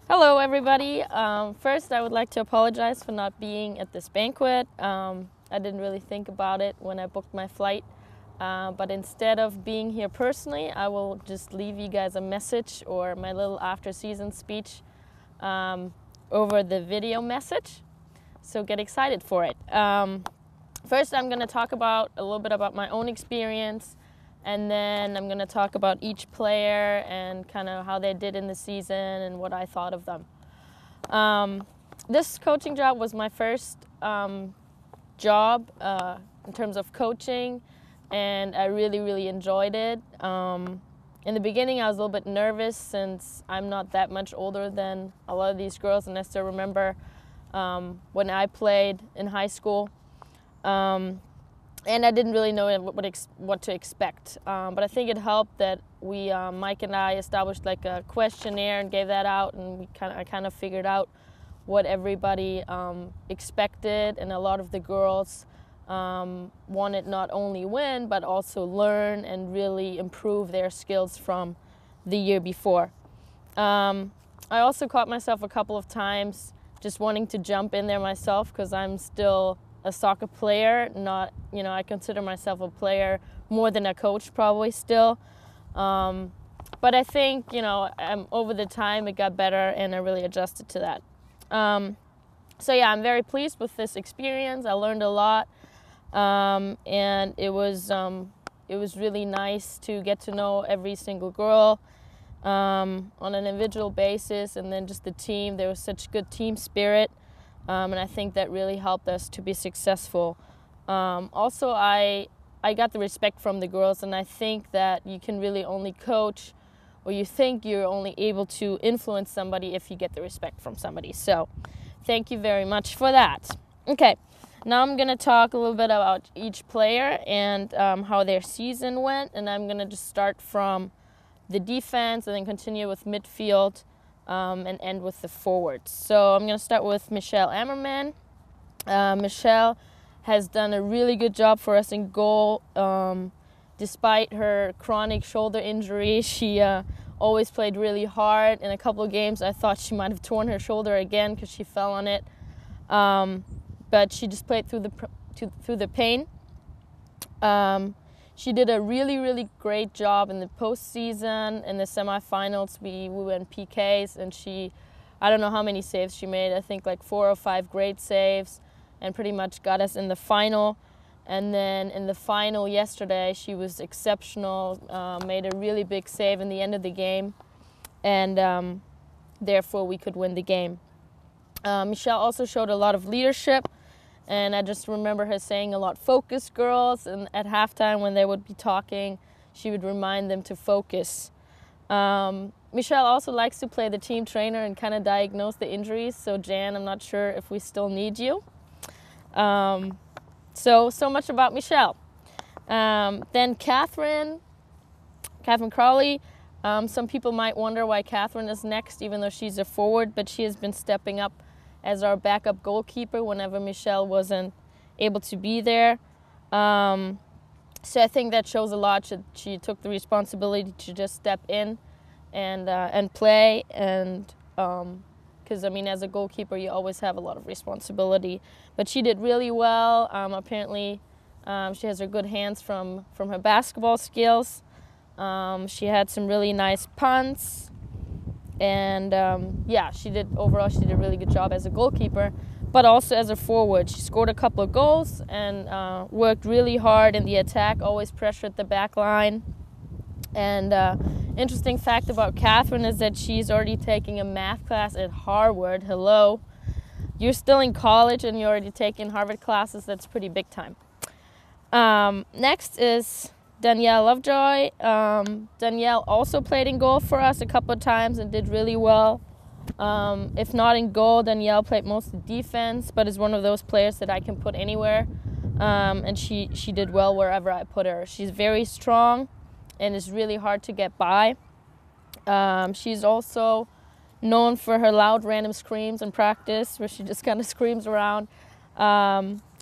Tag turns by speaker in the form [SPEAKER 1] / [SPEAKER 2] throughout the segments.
[SPEAKER 1] Hello, everybody. First, I would like to apologize for not being at this banquet. I didn't really think about it when I booked my flight. But instead of being here personally, I will just leave you guys a message or my little after-season speech over the video message. So get excited for it. First, I'm going to talk about a little bit about my own experience, and then I'm going to talk about each player and kind of how they did in the season and what I thought of them. This coaching job was my first job in terms of coaching, and I really enjoyed it. In the beginning, I was a little bit nervous since I'm not that much older than a lot of these girls, and I still remember when I played in high school. And I didn't really know what to expect. But I think it helped that Mike and I established like a questionnaire and gave that out, and I kind of figured out what everybody expected, and a lot of the girls wanted not only win, but also learn and really improve their skills from the year before. I also caught myself a couple of times just wanting to jump in there myself because I'm still a soccer player, I consider myself a player more than a coach probably still. But I think, over the time it got better and I really adjusted to that. So yeah, I'm very pleased with this experience. I learned a lot, and it was really nice to get to know every single girl on an individual basis, and then just the team. There was such good team spirit. And I think that really helped us to be successful. Also, I got the respect from the girls, and I think that you can really only coach, or you think you're only able to influence somebody if you get the respect from somebody. So thank you very much for that. Okay, now I'm going to talk a little bit about each player and how their season went, and I'm going to just start from the defense and then continue with midfield. And end with the forwards. So I'm going to start with Michelle Ammerman. Michelle has done a really good job for us in goal. Despite her chronic shoulder injury, she always played really hard. In a couple of games, I thought she might have torn her shoulder again because she fell on it. But she just played through the pain. She did a really great job in the postseason. In the semifinals, we went PKs, and I don't know how many saves she made. I think like 4 or 5 great saves, and pretty much got us in the final. And then in the final yesterday, she was exceptional, made a really big save in the end of the game, and therefore we could win the game. Michelle also showed a lot of leadership. And I just remember her saying a lot, "Focus, girls." And at halftime, when they would be talking, she would remind them to focus. Michelle also likes to play the team trainer and kind of diagnose the injuries. So Jan, I'm not sure if we still need you. So much about Michelle. Then Katherine Crowley. Some people might wonder why Katherine is next, even though she's a forward, but she has been stepping up as our backup goalkeeper whenever Michelle wasn't able to be there. So I think that shows a lot. She took the responsibility to just step in and play, and because as a goalkeeper you always have a lot of responsibility. But she did really well. Apparently she has her good hands from her basketball skills. She had some really nice punts. And she did a really good job as a goalkeeper, but also as a forward. She scored a couple of goals and worked really hard in the attack, always pressured the back line. And interesting fact about Katherine is that she's already taking a math class at Harvard. Hello. You're still in college and you're already taking Harvard classes. That's pretty big time. Next is Danielle Lovejoy. Danielle also played in goal for us a couple of times and did really well. If not in goal, Danielle played most of the defense, but is one of those players that I can put anywhere. And she did well wherever I put her. She's very strong and is really hard to get by. She's also known for her loud random screams in practice, where she just kind of screams around.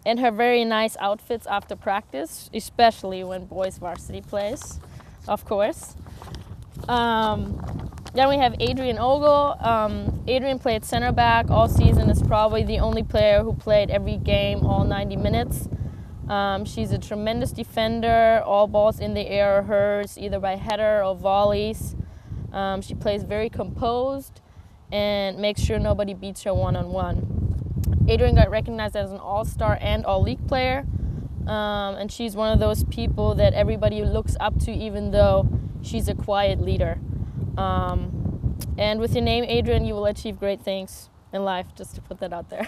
[SPEAKER 1] And her very nice outfits after practice, especially when boys varsity plays, of course. Then we have Adrian Ogle. Adrian played center back all season. Is probably the only player who played every game, all 90 minutes. She's a tremendous defender. All balls in the air are hers, either by header or volleys. She plays very composed and makes sure nobody beats her one-on-one. Adrian got recognized as an all-star and all-league player. And she's one of those people that everybody looks up to, even though she's a quiet leader. And with your name, Adrian, you will achieve great things in life, just to put that out there.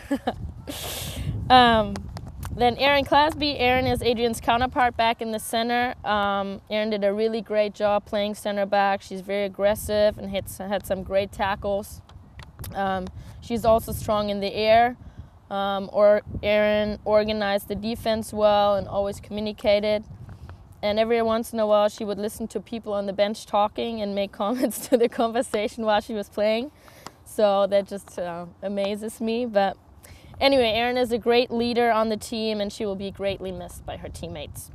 [SPEAKER 1] Then Erin Clasby. Erin is Adrian's counterpart back in the center. Erin did a really great job playing center back. She's very aggressive and had some great tackles. She's also strong in the air. Erin organized the defense well and always communicated. And every once in a while, she would listen to people on the bench talking and make comments to the conversation while she was playing. So that just amazes me. But anyway, Erin is a great leader on the team, and she will be greatly missed by her teammates.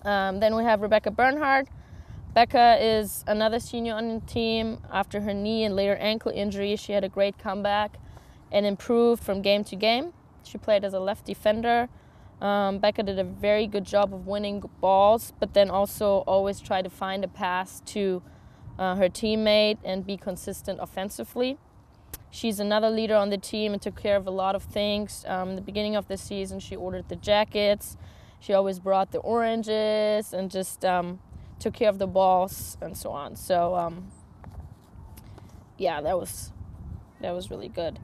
[SPEAKER 1] Then we have Rebecca Bernhardt. Becca is another senior on the team. After her knee and later ankle injury, she had a great comeback and improved from game to game. She played as a left defender. Becca did a very good job of winning balls, but then also always tried to find a pass to her teammate and be consistent offensively. She's another leader on the team and took care of a lot of things. In the beginning of the season, she ordered the jackets. She always brought the oranges and just took care of the balls and so on. So yeah, that was really good.